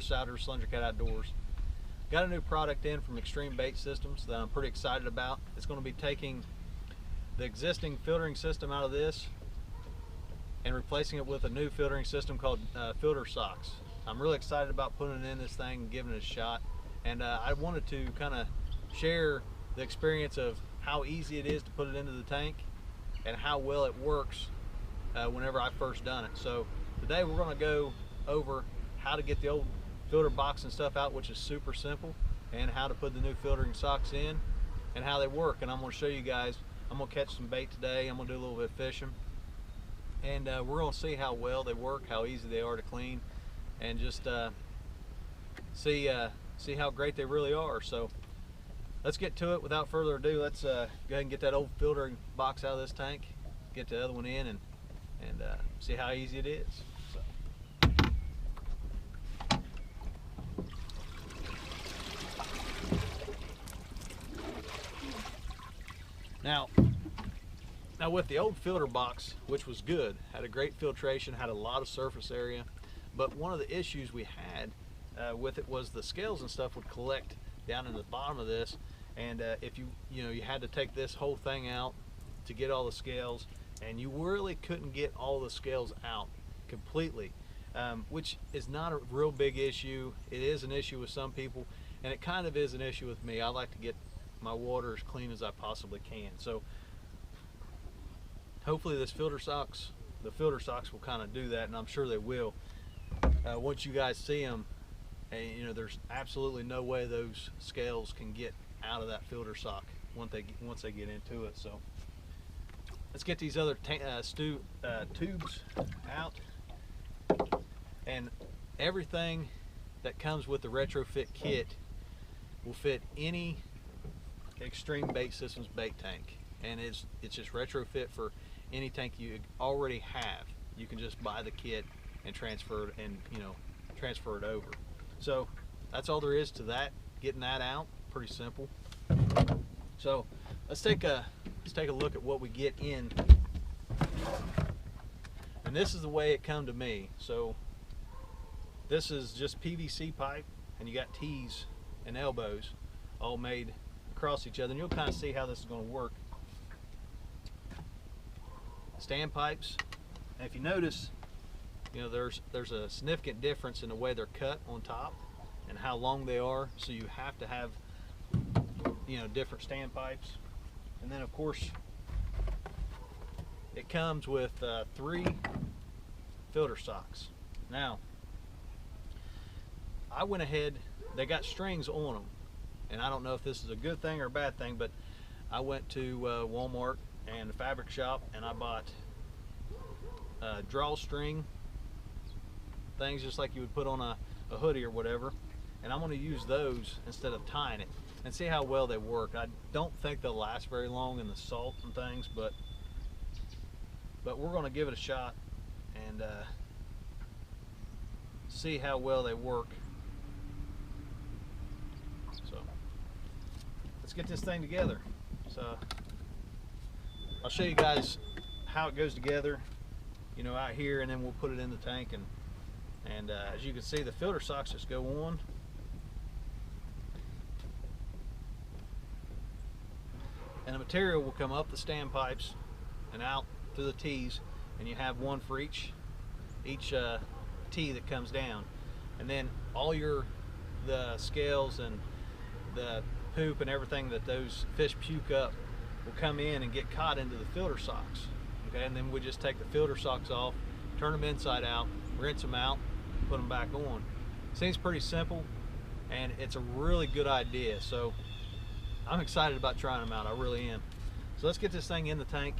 Souders, Slender Cat Outdoors. Got a new product in from Xtreme Bait Systems that I'm pretty excited about. It's going to be taking the existing filtering system out of this and replacing it with a new filtering system called filter socks. I'm really excited about putting it in this thing and giving it a shot. And I wanted to kind of share the experience of how easy it is to put it into the tank and how well it works whenever I first done it. So today we're going to go over how to get the old filter box and stuff out, which is super simple, and how to put the new filtering socks in and how they work. And I'm going to show you guys. I'm going to catch some bait today. I'm going to do a little bit of fishing, and we're going to see how well they work, how easy they are to clean, and just see how great they really are. So let's get to it. Without further ado, let's go ahead and get that old filtering box out of this tank, get the other one in, and see how easy it is. So. Now with the old filter box, which was good, had a great filtration, had a lot of surface area, but one of the issues we had with it was the scales and stuff would collect down in the bottom of this, and if you had to take this whole thing out to get all the scales, and you really couldn't get all the scales out completely, which is not a real big issue. It is an issue with some people, and it kind of is an issue with me. I like to get my water as clean as I possibly can. So hopefully the filter socks will kind of do that, and I'm sure they will. Once you guys see them, and there's absolutely no way those scales can get out of that filter sock once they get into it. So let's get these other tubes out, and everything that comes with the retrofit kit will fit any Xtreme Bait Systems bait tank, and it's just retrofit for any tank you already have. You can just buy the kit and transfer it over. So that's all there is to that. Getting that out, pretty simple. So let's take a look at what we get in. And this is the way it come to me. So this is just PVC pipe, and you got T's and elbows all made across each other, and you'll kind of see how this is going to work. Stand pipes, and if you notice, there's a significant difference in the way they're cut on top and how long they are, so you have to have different stand pipes. And then of course it comes with 3 filter socks. Now I went ahead, they got strings on them, and I don't know if this is a good thing or a bad thing, but I went to Walmart and the fabric shop, and I bought drawstring things just like you would put on a hoodie or whatever, and I'm going to use those instead of tying it and see how well they work. I don't think they'll last very long in the salt and things, but we're going to give it a shot and see how well they work. So let's get this thing together. So I'll show you guys how it goes together, out here, and then we'll put it in the tank. And as you can see, the filter socks just go on. And the material will come up the standpipes and out through the T's, and you have one for each T that comes down. And then all the scales and the poop and everything that those fish puke up will come in and get caught into the filter socks. Okay, and then we just take the filter socks off, turn them inside out, rinse them out, put them back on. Seems pretty simple, and it's a really good idea. So I'm excited about trying them out. I really am. So let's get this thing in the tank,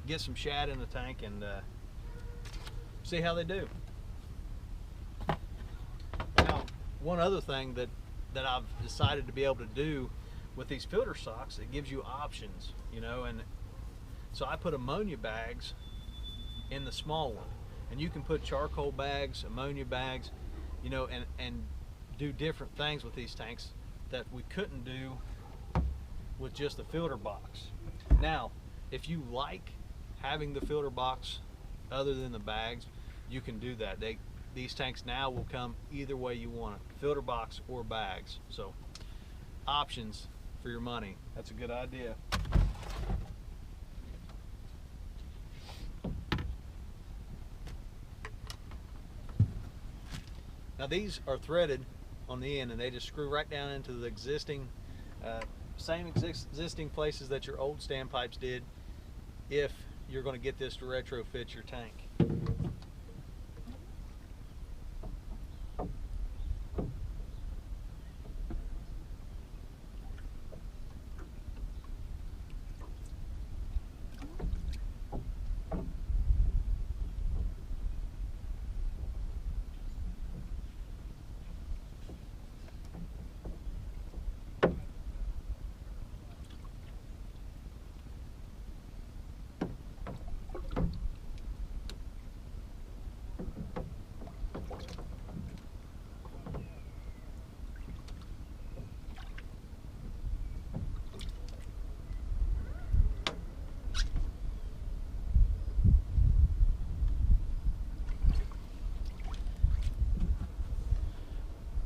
get some shad in the tank, and see how they do. Now, one other thing that I've decided to be able to do with these filter socks, it gives you options, and so I put ammonia bags in the small one, and you can put charcoal bags, ammonia bags, and do different things with these tanks that we couldn't do with just the filter box. Now, if you like having the filter box other than the bags, you can do that. these tanks now will come either way you want it, filter box or bags. So options for your money. That's a good idea. Now these are threaded on the end, and they just screw right down into the existing, same existing places that your old standpipes did, if you're going to get this to retrofit your tank.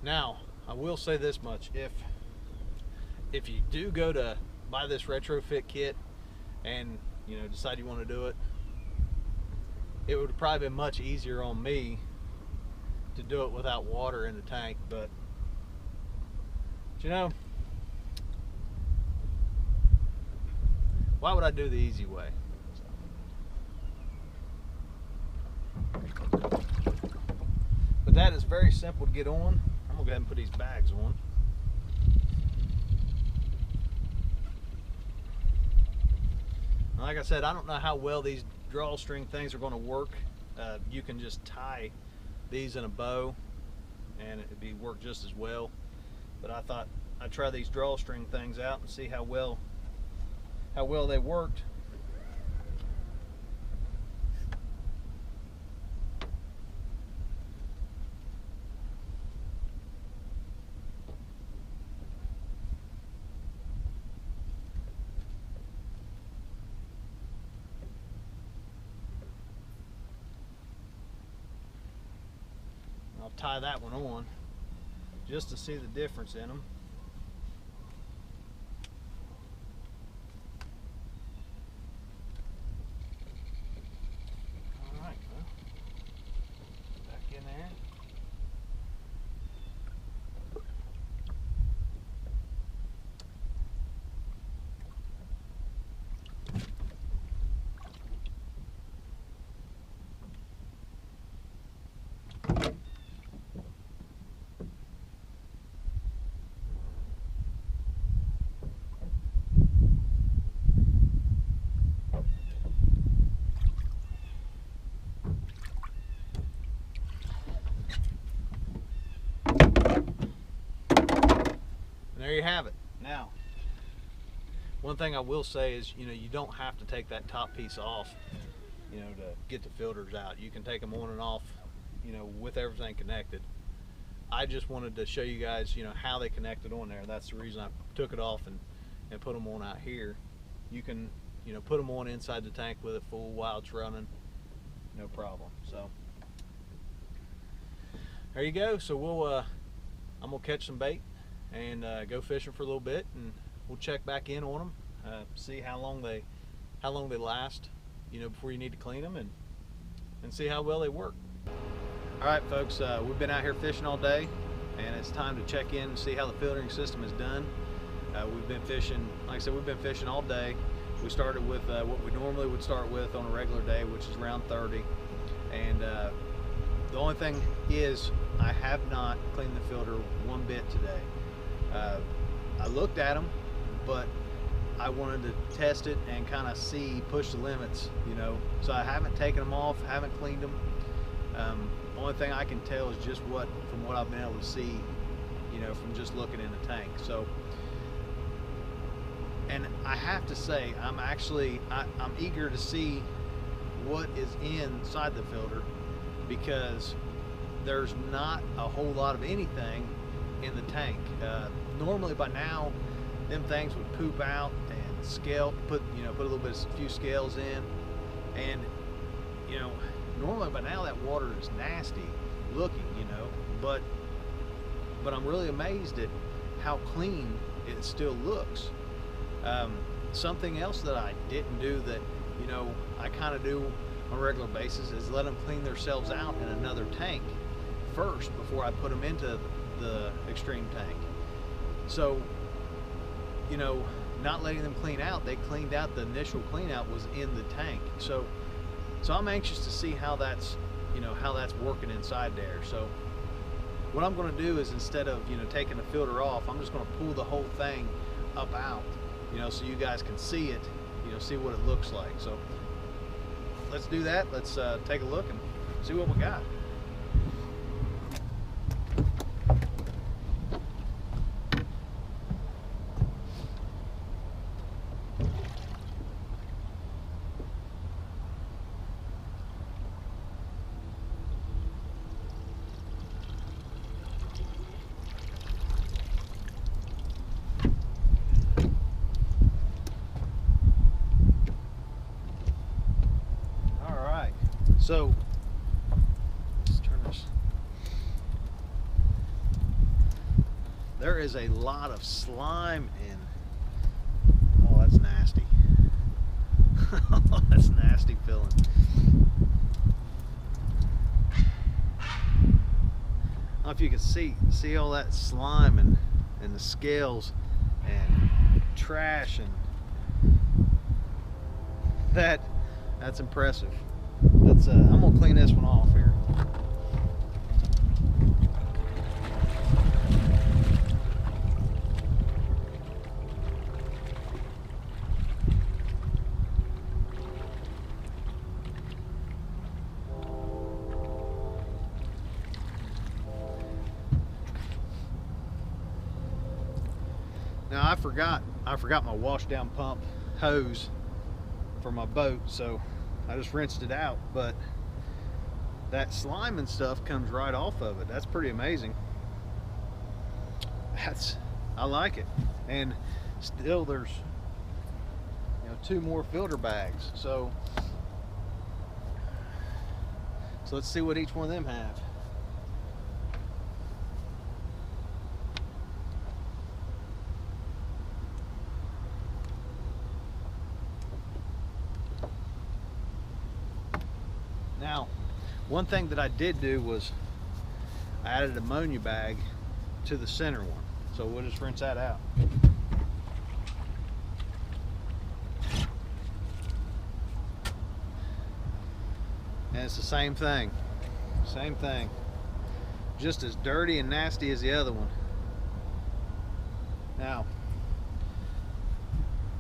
Now, I will say this much: if you do go to buy this retrofit kit and decide you want to do it, it would probably be much easier on me to do it without water in the tank. But why would I do the easy way? But that is very simple to get on. I'm gonna go ahead and put these bags on. Like I said, I don't know how well these drawstring things are going to work. You can just tie these in a bow and it'd work just as well. But I thought I'd try these drawstring things out and see how well they worked. I'll tie that one on just to see the difference in them. All right, well, back in there. There you have it. Now, one thing I will say is, you don't have to take that top piece off, to get the filters out. You can take them on and off, with everything connected. I just wanted to show you guys, how they connected on there. That's the reason I took it off and put them on out here. You can, put them on inside the tank with it full while it's running, no problem. So there you go. So I'm gonna catch some bait and go fishing for a little bit, and we'll check back in on them, see how long they last, before you need to clean them, and see how well they work. All right, folks, we've been out here fishing all day, and it's time to check in and see how the filtering system is done. We've been fishing, like I said, we've been fishing all day. We started with what we normally would start with on a regular day, which is around 30, and the only thing is I have not cleaned the filter one bit today. I looked at them, but I wanted to test it and kind of push the limits, so I haven't taken them off, haven't cleaned them. The only thing I can tell is just from what I've been able to see, from just looking in the tank. So, and I have to say, I'm eager to see what is inside the filter, because there's not a whole lot of anything in the tank. Normally by now, them things would poop out and scale, put a few scales in, and normally by now that water is nasty, looking, you know, but I'm really amazed at how clean it still looks. Something else that I didn't do that, you know, I kind of do on a regular basis is let them clean themselves out in another tank first before I put them into the Xtreme tank. So, you know, not letting them clean out, they cleaned out, the initial clean out was in the tank. So I'm anxious to see how that's, you know, how that's working inside there. So what I'm going to do is, instead of, you know, taking the filter off, I'm just going to pull the whole thing up out, you know, so you guys can see it, you know, see what it looks like. So let's do that. Let's take a look and see what we got. So let's turn this. There is a lot of slime in. Oh, that's nasty. That's nasty feeling. I don't know if you can see all that slime and the scales and trash, and that's impressive. I'm gonna clean this one off here. Now I forgot my wash down pump hose for my boat, so I just rinsed it out, but that slime and stuff comes right off of it. That's pretty amazing. I like it. And still there's, you know, 2 more filter bags. So let's see what each one of them have. Now, one thing that I did do was I added an ammonia bag to the center one. So we'll just rinse that out. And it's the same thing. Same thing. Just as dirty and nasty as the other one. Now,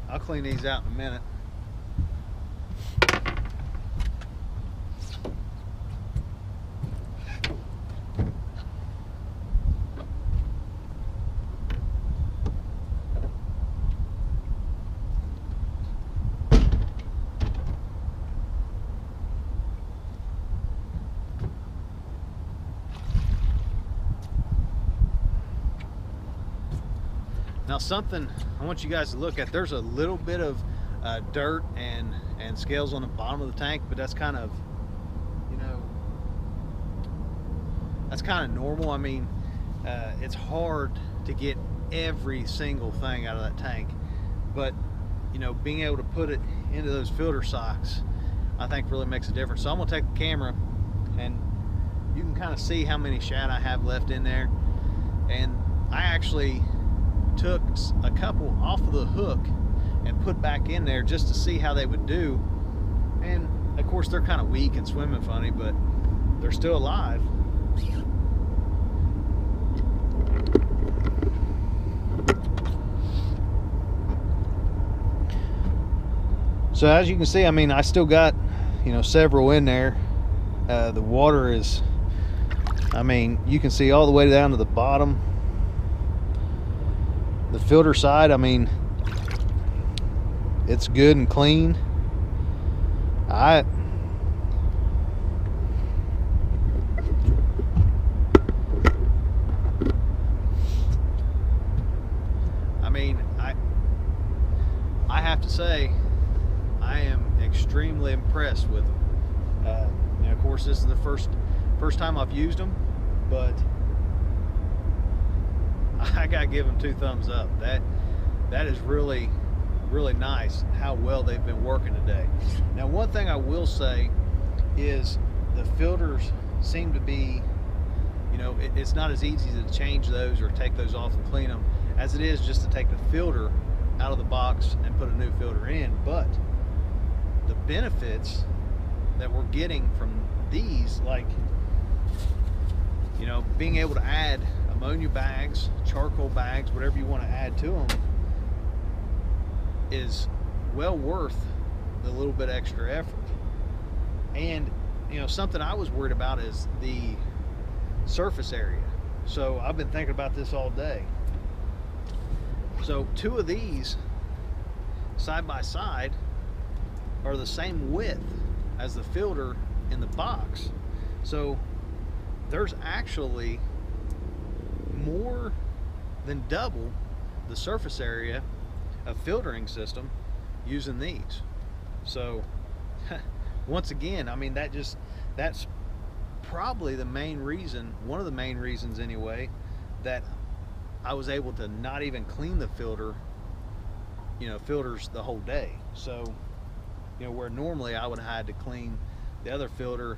I'll clean these out in a minute. Now, something I want you guys to look at, there's a little bit of dirt and scales on the bottom of the tank, but that's kind of, you know, that's kind of normal. I mean, it's hard to get every single thing out of that tank, but, you know, being able to put it into those filter socks, I think really makes a difference. So I'm gonna take the camera and you can kind of see how many shad I have left in there. And I actually took a couple off of the hook and put back in there just to see how they would do. And of course they're kind of weak and swimming funny, but they're still alive. So as you can see, I mean, I still got, you know, several in there. The water is, I mean, you can see all the way down to the bottom. The filter side, I mean, it's good and clean. I mean, I have to say, I am extremely impressed with them. You know, of course, this is the First time I've used them, but I gotta give them 2 thumbs up. That is really nice how well they've been working today. Now, one thing I will say is the filters seem to be, you know, it's not as easy to change those or take those off and clean them as it is just to take the filter out of the box and put a new filter in. But the benefits that we're getting from these, like, you know, being able to add ammonia bags, charcoal bags, whatever you want to add to them, is well worth the little bit extra effort. And, you know, something I was worried about is the surface area. So I've been thinking about this all day. So 2 of these side by side are the same width as the filter in the box. So there's actually more than double the surface area of filtering system using these. So once again, I mean, that's probably the main reason, one of the main reasons anyway, that I was able to not even clean the filter, you know, filters the whole day. So, you know, where normally I would have had to clean the other filter,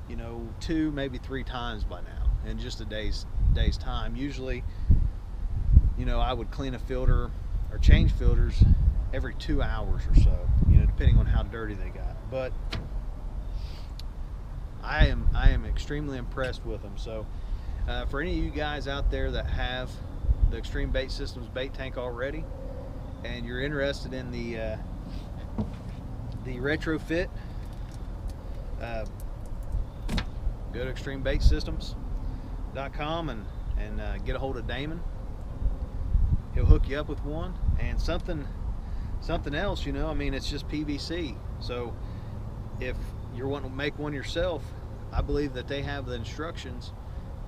you know, 2, maybe 3 times by now in just a day's time. Usually, you know, I would clean a filter or change filters every 2 hours or so, you know, depending on how dirty they got. But I am extremely impressed with them. So for any of you guys out there that have the Xtreme Bait Systems bait tank already, and you're interested in the retrofit, go to xtremebaitsystems.com and get a hold of Damon. He'll hook you up with one. And something else, you know, I mean, it's just PVC. So if you're wanting to make one yourself, I believe that they have the instructions,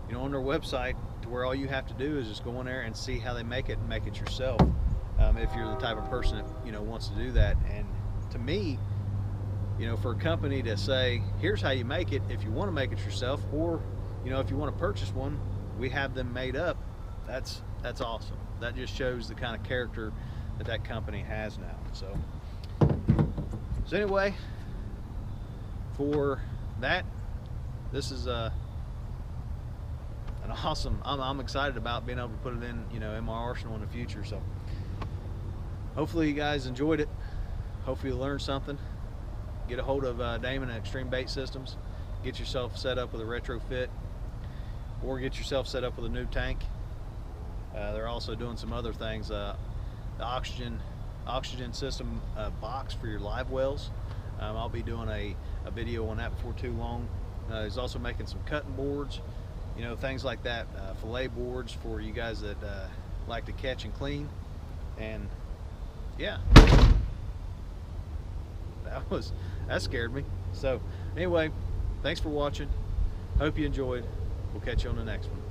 you know, on their website, to where all you have to do is just go in there and see how they make it and make it yourself. If you're the type of person that, you know, wants to do that. And to me, you know, for a company to say, here's how you make it if you want to make it yourself, or, you know, if you want to purchase one, we have them made up, that's awesome. That just shows the kind of character that company has now. So anyway, for that, this is an awesome, I'm excited about being able to put it in, you know, in my arsenal in the future. So hopefully you guys enjoyed it. Hopefully you learned something. Get a hold of Damon at Xtreme Bait Systems. Get yourself set up with a retrofit, or get yourself set up with a new tank. They're also doing some other things. The oxygen system box for your live wells. I'll be doing a video on that before too long. He's also making some cutting boards, you know, things like that, fillet boards for you guys that like to catch and clean. And yeah, that scared me. So anyway, thanks for watching. Hope you enjoyed. We'll catch you on the next one.